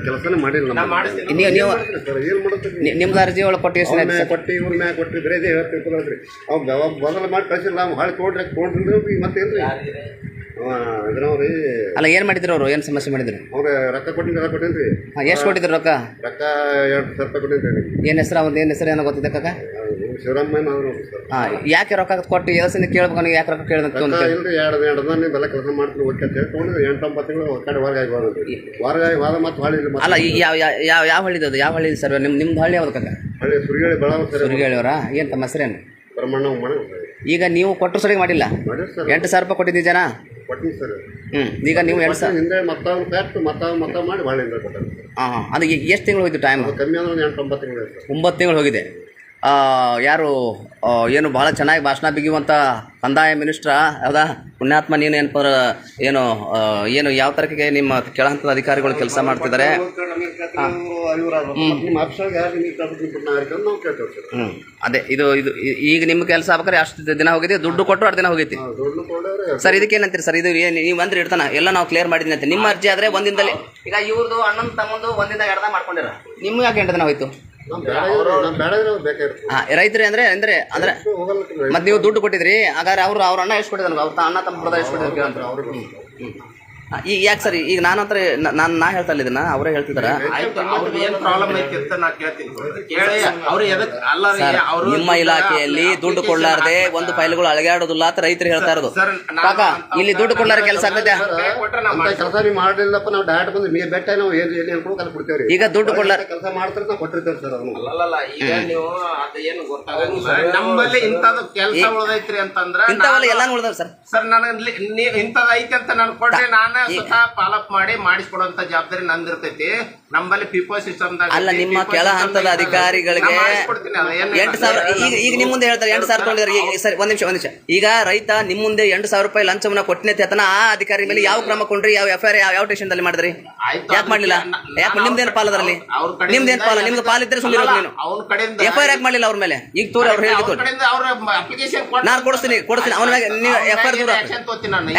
ಕೆಲಸನೇ ಮಾಡಿಲ್ಲ. ನಿಮ್ದು ಅರ್ಜಿ ಒಳಗೆ ಕೊಟ್ಟು ಕೊಟ್ಟು ಇವ್ರ ಮ್ಯಾಗ ಕೊಟ್ಟಿದ್ರೆ ಇದೇ ಹೇಳ್ತಿರ್ತದ್ರಿ. ಅವ್ರು ಬದಲು ಮಾಡಿ ಕಳ್ಸಿಲ್ಲ. ನಾವು ಹಾಳಿ ತೊಗೊಂಡ್ರಿ ಮತ್ತೇನ್ರಿ ಇದ್ರವ್ರಿ. ಅಲ್ಲ ಏನ್ ಮಾಡಿದ್ರು ಅವರು? ಏನ್ ಸಮಸ್ಯೆ ಮಾಡಿದ್ರು? ಅವ್ರ ರೊಕ್ಕ ಕೊಟ್ಟಿನ್ರಿ. ಎಷ್ಟು ಕೊಟ್ಟಿದ್ರು ರೊಕ್ಕ? 2,000 ರೂಪಾಯಿ ಕೊಟ್ಟಿನ್ರಿ. ಏನ್ ಹೆಸರು? ಅವ್ರದ್ದು ಏನ್ ಹೆಸರು ಏನೋ ಗೊತ್ತಿದೆ ಕಾಕ? ಶಿವರಾಮಯ್ಯ. ಯಾಕೆ ರೊಕ್ಕ ಕೊಟ್ಟು ಯೋಸನೆ ಕೇಳ್ಬೇಕು? ನನಗೆ ಯಾಕೆ ರೊಕ್ಕ ಕೇಳಿದಂತ ಇಲ್ರಿ. ಎರಡು ದಿನ ಬೆಲ್ಲ ಕೆಲಸ ಮಾಡ್ತೀನಿ ಓಕೆ ಅಂತ ಹೇಳ್ಕೊಂಡು 8-9 ತಿಂಗಳು ಕಡೆ ಹೊರಗಾಗಿ ಹೊರಗಾಗಿ ವಾದ ಮತ್ತೆ ಹೊಳಿ. ಅಲ್ಲ ಈಗ ಯಾವ ಹಳ್ಳಿದು ಅದು? ಯಾವ ಹಳ್ಳಿ ಸರ್? ನಿಮ್ದು ಹಳ್ಳಿ ಯಾವ್ದು ಕಾಕ? ಹಳ್ಳಿ ಸುರಿಗೇಳಿ ಬೆಳಗಾವಿ ಸರ್. ಸುರಿಗೇಳಿಯವರ? ಏನು ತಮ್ಮ ಹೆಸರೇನು? ಬ್ರಹ್ಮಣ್ಣ. ಈಗ ನೀವು ಕೊಟ್ಟರು ಸರಿಗೆ ಮಾಡಿಲ್ಲ? 8,000 ರೂಪಾಯಿ ಕೊಟ್ಟಿದ್ದೀವಿ ಜನ ಕೊಟ್ಟಿನಿ ಸರ್. ಈಗ ನೀವು 2,000 ಹಿಂದೆ ಮತ್ತವ್ರು ಕಟ್ಟು ಮತ್ತ ಮಾಡಿ ಹೊಳ್ಳಿಂದ ಕೊಟ್ಟಾರೆ. ಅದು ಎಷ್ಟು ತಿಂಗಳು ಹೋಯ್ತು ಟೈಮ್? ಕಮ್ಮಿ ಅಂದ್ರೆ 8-9 ತಿಂಗಳು. 9 ತಿಂಗಳು ಹೋಗಿದೆ. ಯಾರು ಏನು ಭಾಳ ಚೆನ್ನಾಗಿ ಭಾಷಣ ಬಿಗಿಯುವಂಥ ಕಂದಾಯ ಮಿನಿಸ್ಟ್ರ ಹೌದಾ? ಪುಣ್ಯಾತ್ಮ ನೀನು ಏನಪ್ಪ ಏನು ಯಾವ ತರಕ್ಕೆ ನಿಮ್ಮ ಕೆಳಹಂತದ ಅಧಿಕಾರಿಗಳು ಕೆಲಸ ಮಾಡ್ತಿದ್ದಾರೆ? ಅದೇ ಇದು ಈಗ ನಿಮ್ಮ ಕೆಲಸ ಆಗ್ಬೇಕಾರೆ ಅಷ್ಟು ದಿನ ಹೋಗಿದೆ, ದುಡ್ಡು ಕೊಟ್ಟರು 2 ದಿನ ಹೋಗೈತಿ ಸರ್. ಇದಕ್ಕೇನಂತೀರಿ ಸರ್? ಇದು ನೀವು ಅಂದ್ರೆ ಇರ್ತಾನೆ ಎಲ್ಲ ನಾವು ಕ್ಲಿಯರ್ ಮಾಡಿದ್ದೀನಿ ಅಂತ. ನಿಮ್ಮ ಅರ್ಜಿ ಆದರೆ ಒಂದಿನದಲ್ಲಿ, ಈಗ ಇವ್ರದ್ದು ಅಣ್ಣನ ತಮ್ಮಂದು ಒಂದಿನ 2 ದಿನ ಮಾಡ್ಕೊಂಡಿರ, ನಿಮ್ಗೆ ಯಾಕೆ 8 ದಿನ ಹೋಯ್ತು? ರೈತರಿ ಅಂದ್ರೆ ಮತ್ತೆ ನೀವು ದುಡ್ಡು ಕೊಟ್ಟಿದ್ರಿ. ಹಾಗಾದ್ರೆ ಅವ್ರ ಅಣ್ಣ ಎಷ್ಟು ಕೊಟ್ಟಿದ್ರು? ಅವ್ರ ಅಣ್ಣ ತಮ್ಮ ಎಷ್ಟು ಕೊಟ್ಟಿದ್ರು? ಈಗ ಯಾಕೆ ಸರ್? ಈಗ ನಾನು ಹತ್ರ ನಾ ಹೇಳ್ತಾ ಇಲ್ಲಿದ್ದನ್ನ ಅವರೇ ಹೇಳ್ತಿದಾರ. ನಿಮ್ಮ ಇಲಾಖೆಯಲ್ಲಿ ದುಡ್ಡು ಕೊಡ್ಲಾರ್ದೆ ಒಂದು ಫೈಲ್ಗಳು ಅಳಗಾಡೋದಿಲ್ಲ ಅಂತ ರೈತರು ಹೇಳ್ತಾ ಇರೋದು. ಕಾಕ ಇಲ್ಲಿ ದುಡ್ಡು ಕೊಡ್ಲಾರ ಕೆಲಸ ಆಗ್ತದೆ? ಮಾಡಲಿಲ್ಲಪ್ಪ ನಾವು ಡೈರೆಕ್ಟ್ ಬಂದು ನೀವು ಬೆಟ್ಟ ನಾವು ಏನು ಕೊಡ್ತೇವ್ರಿ. ಈಗ ದುಡ್ಡು ಕೊಡ್ಲಾರ ಕೆಲಸ ಮಾಡ್ತಾರೆ ನಾವು ಕೊಟ್ಟಿರ್ತೇವೆ ಸರ್. ನಮ್ಮಲ್ಲಿ ಇಂಥದ್ದು ಕೆಲಸ ಉಳ್ದೈತ್ರಿ ಅಂತಂದ್ರೆ ಇಂಥವೆಲ್ಲ ಎಲ್ಲ ಉಳ್ದಾವ ಸರ್. ಸರ್ ನನಗೆ ಇಂಥದ್ದು ಐತಿ ಅಂತ ನಾನು ಕೊಡ್ರಿ, ನಾನು ಸ್ವತಃ ಫಾಲೋಅಪ್ ಮಾಡಿ ಮಾಡಿಸ್ಕೊಡುವಂತ ಜವಾಬ್ದಾರಿ ನಂದಿರ್ತೈತಿ. ನಮ್ಮಲ್ಲಿ ಪಿಪೋ ಸಿಸ್ಟಮ್ ಅಲ್ಲ, ನಿಮ್ಮ ಕೆಳ ಹಂತದ ಅಧಿಕಾರಿಗಳಿಗೆ 8,000 ಈಗ ನಿಮ್ಮ ಮುಂದೆ ಹೇಳ್ತಾರೆ 8,000 ತೊಗೊಂಡಿದ್ದಾರೆ. ಸರಿ ಒಂದ್ ನಿಮಿಷ. ಈಗ ರೈತ ನಿಮ್ಮ ಮುಂದೆ 8,000 ರೂಪಾಯಿ ಲಂಚವನ್ನ ಕೊಟ್ಟಿನ ಆ ಅಧಿಕಾರಿ ಮೇಲೆ ಯಾವ ಕ್ರಮ ಕೊಂಡ್ರಿ? ಯಾವ FIR ಯಾವ ಸ್ಟೇಷನ್ ದಲ್ಲಿ ಮಾಡಿದ್ರಿ? ಯಾಕೆ ಮಾಡ್ಲಿಲ್ಲ? ಯಾಕೆ ನಿಮ್ದೇನ್ ಪಾಲ ಅದರಲ್ಲಿ? ನಿಮ್ದೇನ್ ಪಾಲ? ನಿಮ್ದು ಪಾಲಿದ್ರೆ ಸುಮ್ಮನೆ ನೀನು FIR ಯಾಕೆ ಮಾಡ್ಲಿಲ್ಲ ಅವ್ರ ಮೇಲೆ? ಈಗ ತೋರಿ ಅವ್ರು ಹೇಳಿದ್ರು ನಾನು ಕೊಡಿಸ್ತೀನಿ ಅವನ ಮೇಲೆ ನೀವು FIR ದೂರ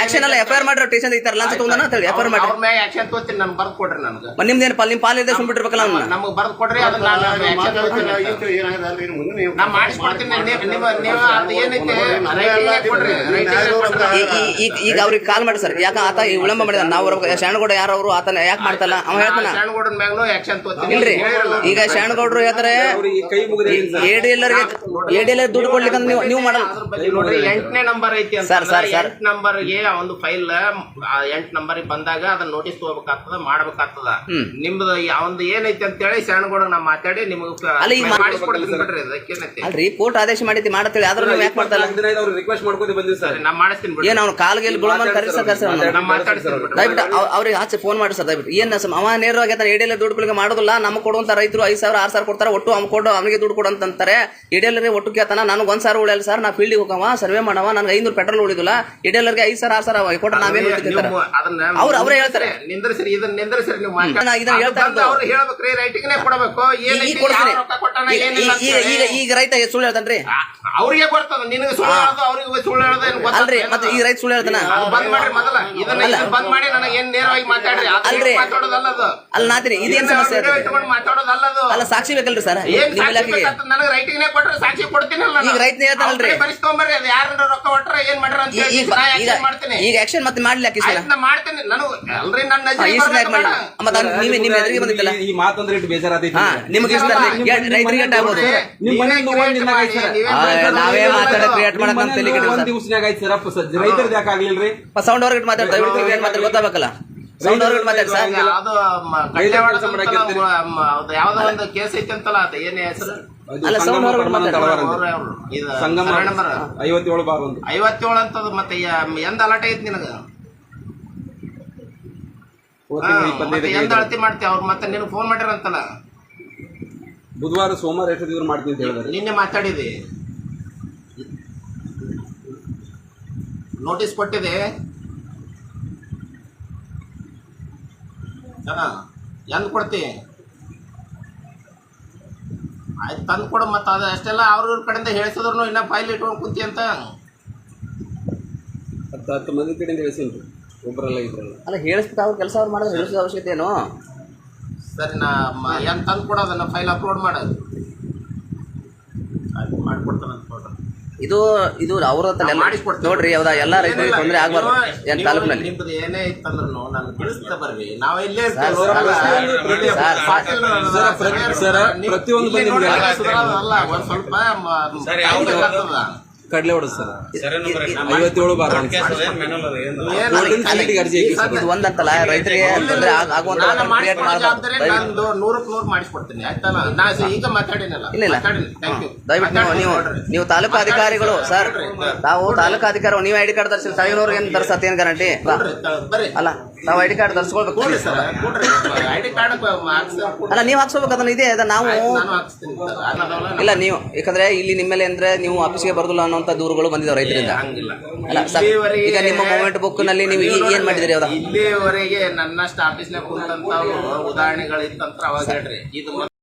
ಆಕ್ಷನ್ ಅಲ್ಲ FIR ಮಾಡಿರೋ ಸ್ಟೇಷನ್ ಇರ್ತಾರೆ ಲಂಚ ತಗೊಂಡ ಅಂತ ಹೇಳಿ FIR ಮಾಡಿ ನಿಮ್ದೇನು ಪಾಲ? ನಿಮ್ಮ ಪಾಲಿದ್ರೆ ಸುಮ್ಮನೆ ಬಿಟ್ಟಿರ್ಬೇಕಲ್ಲ ಅವ್ನ. ನಮಗೆ ಬರ್ದು ಕೊಡ್ರಿ, ಈಗ ಅವ್ರಿಗೆ ಕಾಲ್ ಮಾಡಿ ಸರ್. ಯಾಕೆ ಆತ ವಿಳಂಬ ಮಾಡಿದ? ನಾವು ಶರಣಗೌಡ ಯಾರವರು ಆತನ ಯಾಕೆ ಮಾಡ್ತಲ್ಲ? ಅವ ಹೇಳ್ತಾನ ಇಲ್ರಿ. ಈಗ ಶರಣಗೌಡರು ಹೇಳ್ತಾರೆ ADLR ದುಡ್ಡು ಕೊಡ್ಲಿಕ್ಕೆ ನೀವು ಮಾಡಲ್ಲ. 8ನೇ ನಂಬರ್ ಐತಿ ಸರ್. 8 ನಂಬರ್ಗೆ ಒಂದು ಫೈಲ್ 8 ನಂಬರ್ ಬಂದಾಗ ಅದನ್ನ ನೋಟಿಸ್ ತಗೋಬೇಕಾಗ್ತದ, ಮಾಡ್ಬೇಕಾಗ್ತದ. ನಿಮ್ದು ಯಾವ್ದು ಏನೈತಿ ಅಂತ ಹೇಳಿ ಶರಣಗೌಡ ನಾ ಮಾತಾಡಿ ನಿಮ್ಗೆ ಅಲ್ರಿ ಕೋರ್ಟ್ ಆದೇಶ ಮಾಡೈತಿ ಮಾಡತ್ತೇಳಿ ಆದ್ರೂ ನೀವು ಯಾಕೆ ಮಾಡ್ತಲ್ಲ? ರಿಕ್ವೆಸ್ಟ್ ಮಾಡ್ಕೊಂಡು ಬಂದಿವಿ ಸರ್. ನಾ ಮಾಡಿಸ್ತೀನಿ. ಏನ್ ಅವ್ನು ಕಾಲ್ಗೆ ದಯವಿಟ್ಟು ಅವ್ರಿಗೆ ಆಚೆ ಫೋನ್ ಮಾಡಿ ಸರ್. ದಯವಿಟ್ಟು ಏನ್ ಅವ ನೇರವಾಗಿ ADLR ದುಡ್ಡುಗಳಿಗೆ ಮಾಡೋದಿಲ್ಲ. ನಮಗೆ ಕೊಡುವಂತ ರೈತರು 5,000 6,000 ಕೊಡ್ತಾರೆ. ಒಟ್ಟು ಅವ್ನು ಕೊಡು ಅವನಿಗೆ ದುಡ್ಡು ಕೊಡು ಅಂತಾರೆ. ADLR ಒಟ್ಟು ಕೇಳ್ತಾನ. ನನಗೆ 1,000 ಉಳಿಯಲ್ಲ ಸರ್, ನಾ ಫೀಲ್ಡಿಗೆ ಹೋಗವ ಸರ್ವೆ ಮಾಡವ, ನನಗೆ 500 ಪೆಟ್ರೋಲ್ ಉಳಿದಿಲ್ಲ. ADLR 5,000 6,000 ಕೊಟ್ರೆ ನಾವೇನು ಅವರೇ ಹೇಳ್ತಾರೆ. ಈಗ ರೈತ ಸುಳ್ಳು ಹೇಳ್ತಾನ್ರಿ. ಅವ್ರಿಗೆ ಬರ್ತದ, ನಿನಗೆ ಸುಳ್ಳು ಹೇಳೋದು ಅವ್ರಿಗೆ ಸುಳ್ಳು ಹೇಳೋದು ಅಲ್ರಿ. ಮತ್ತೆ ಈಗ ರೈತ ಸುಳ್ಳು ಹೇಳ್ತಾನ? ಬಂದ್ ಮಾಡ್ರಿ ಮೊದಲ, ಇದನ್ನ ಬಂದ್ ಮಾಡಿ ನನಗೆ ಏನ್ ನೇರವಾಗಿ ಮಾತಾಡ್ರಿ. ಅಲ್ರಿ ಮಾತಾಡೋದಲ್ಲದು ಅಲ್ಲ ನಾತಿರಿ. ಇದೇನ್ ಸಮಸ್ಯೆ? ಮಾತಾಡೋದಲ್ಲದು ಅಲ್ಲ ಸಾಕ್ಷಿ ಬೇಕಲ್ರಿ ಸರ್? ನನಗೆ ರೈಟಿಂಗ್ ಕೊಟ್ರೆ ಸಾಕ್ಷಿ ಕೊಡ್ತೀನಿ. ಈಗ ರೈತ ಹೇಳ್ತಾನಲ್ರಿ ಬರಿಸ್ಕೊಂಬರ್ರಿ, ಅದು ಯಾರ ರೊಕ್ಕ ಕೊಟ್ರೆ ಏನ್ ಮಾಡ್ರ ಅಂತ ಮಾಡ್ತೀನಿ. ಈಗ ಆಕ್ಷನ್ ಮತ್ತೆ ಮಾಡ್ಲಿ ಮಾಡ್ತೀನಿ ನಾನು. ಅಲ್ರಿ ನನ್ನ ನಿಮ್ಮ ಎದುರಿಗೆ ಬಂದಿತ್ತಲ್ಲ ಈ ಮಾತಂದ್ರೆ ಇಟ್ಟು ಬೇಜಾರಾದೈತಿ ನಿಮ್ಗೆ. ರೈತರಿಗೆ ನಾವೇ ಮಾತಾಡ ಕ್ರಿಯೇಟ್ ಮಾಡಕ್ ನಮ್ಮ ತಲೆ ಕೆಡಿಲ್ಲ. ಒಂದ್ ದಿವಸನಾಗ ಆಯ್ತು ಸರ್. ರೈತರದ್ದು ಯಾಕೆ ಆಗ್ಲಿಲ್ರಿ? ಸೌಂಡ್ ಹೊರಗಡೆ ಮಾತಾಡ್ತಾ ಗೊತ್ತಾಗಬೇಕಲ್ಲ. ಸೌಂಡ್ ಹೊರಗಡೆ ಮಾತಾಡಿ ಸರ್. ಯಾವ್ದೋ ಒಂದು ಕೇಸ್ ಐತಿ ಅಂತಲ್ಲ, ಅದು ಏನೇ ಹೆಸರು? ಅಲ್ಲ ಸೌಂಡ್ ಹೊರಗಡೆ ಸಂಗಮ 57 ಅಂತದ. ಮತ್ತೆ ಎಂದ ಅಲರ್ಟ್ ಐತಿ ನಿನಗ? ಎಂದ ಅಳತಿ ಮಾಡ್ತೀವಿ ಅವ್ರು. ಮತ್ತೆ ನಿನಗೆ ಫೋನ್ ಮಾಡಿರಂತಲ್ಲ ಬುಧವಾರ ಸೋಮವಾರ ಎಷ್ಟಿದ್ರು ಮಾಡ್ತೀನಿ ಅಂತ ಹೇಳಿದ್ರೆ ನಿನ್ನೆ ಮಾತಾಡಿದೆ, ನೋಟಿಸ್ ಕೊಟ್ಟಿದೆ. ಎಂದ್ ಕೊಡ್ತಿ? ಆಯ್ತು ತಂದು ಕೊಡು. ಮತ್ತೆ ಅದು ಅಷ್ಟೆಲ್ಲ ಅವ್ರ ಕಡೆಯಿಂದ ಹೇಳಿಸಿದ್ರು ಇನ್ನ ಫೈಲ್ ಇಟ್ಕೊಂಡು ಕುಂತಿ ಅಂತ 10 ಮಂದಿ ಕಡೆಯಿಂದ ಹೇಳಿಸಿನ್ರಿ. ಒಬ್ಬರಲ್ಲ ಇದ್ರಲ್ಲ. ಅಲ್ಲ ಹೇಳಿಸ್ಬಿಟ್ಟು ಅವ್ರ ಕೆಲಸ ಅವ್ರು ಮಾಡೋದು ಹೇಳಿಸೋ ಅವಶ್ಯಕತೆ ಏನು? ಸರಿ ಏನ್ ತಂದು ಕೊಡೋದನ್ನ ಫೈಲ್ ಅಪ್ಲೋಡ್ ಮಾಡೋದು ಅದು ಮಾಡ್ಕೊಡ್ತಾನೆ ಅಂತ ಕೊಡ್ರಿ. ಇದು ಅವ್ರ ಹತ್ರ ಎಲ್ಲ ಮಾಡಿಸ್ಕೊಡ್ತೀವಿ. ನೋಡ್ರಿ ಯಾವ್ದಾ ಎಲ್ಲ ರೈತರಿಗೆ ತೊಂದರೆ ಆಗ್ಬಾರ್ದು ಏನ್ ತಾಲೂಕಿನಲ್ಲಿ. ನಿಮ್ದು ಏನೇ ಇತ್ತಂದ್ರೂ ನಾನು ತಿಳಿಸ್ತಾ ಬರ್ರಿ. ನಾವು ಇಲ್ಲೇ ಸರ್, ಪ್ರತಿಯೊಂದು ಬಂದು ನಿಮ್ಗೆ ಅಲ್ಲ ಒಂದ್ ಸ್ವಲ್ಪ ಕಡಲೆ ಹೊಡೆದು ಸರ್ 57 ಬಾರ್ ಇದು ಒಂದಂತಲ್ಲ ರೈತರಿಗೆ ತೊಂದರೆ ಆಗುವಂತ ಕ್ರಿಯೇಟ್ ಜವಾಬ್ದಾರಿ ನಂದು 100% ಮಾಡಿಸ್ಕೊಡ್ತೀನಿ ಆಯ್ತಲ್ಲ. ನಾ ಈಗ ಮಾತಾಡಿನಲ್ಲ. ಇಲ್ಲ ದಯವಿಟ್ಟು ನೀವು ತಾಲೂಕು ಅಧಿಕಾರಿಗಳು ಸರ್, ತಾವು ತಾಲೂಕು ಅಧಿಕಾರಿ ನೀವು ಐಡಿ ಕಾರ್ಡ್ ತರಿಸಿ ಸಾವಿರವ್ರಿಗೆ ಏನು ತರ್ಸತ್ತೆ ಏನು ಗ್ಯಾರಂಟಿ ಅಲ್ಲ? ನಾವು ಐಡಿ ಕಾರ್ಡ್ ತರಿಸ್ಕೊಳ್ಬೇಕು ಐಡಿ ಕಾರ್ಡ್ ಅಲ್ಲ, ನೀವು ಹಾಕ್ಸ್ಕೋಬೇಕು ಅದನ್ನ. ಇದೆ ನಾವು ಇಲ್ಲ ನೀವು ಯಾಕಂದ್ರೆ ಇಲ್ಲಿ ನಿಮ್ಮ ಮೇಲೆ ಅಂದ್ರೆ ನೀವು ಆಫೀಸ್ಗೆ ಬರೋದಿಲ್ಲ ಅನ್ನೋಂಥ ದೂರುಗಳು ಬಂದಿದ್ದಾವೆ ರೈತರಿಂದ. ಅಲ್ಲ ಸರ್, ಈಗ ನಿಮ್ಮ ಮೂವ್ಮೆಂಟ್ ಬುಕ್ ನಲ್ಲಿ ನೀವು ಏನ್ ಮಾಡಿದಿರಿ? ಯಾವ್ದಾ ಇಲ್ಲಿವರೆಗೆ ನನ್ನಷ್ಟು ಆಫೀಸ್ನಾಗ ಕುಂತಂತ ಉದಾಹರಣೆಗಳಿತ್ತಂತ ಅವಾಗ ಹೇಳ್ರಿ. ಇದು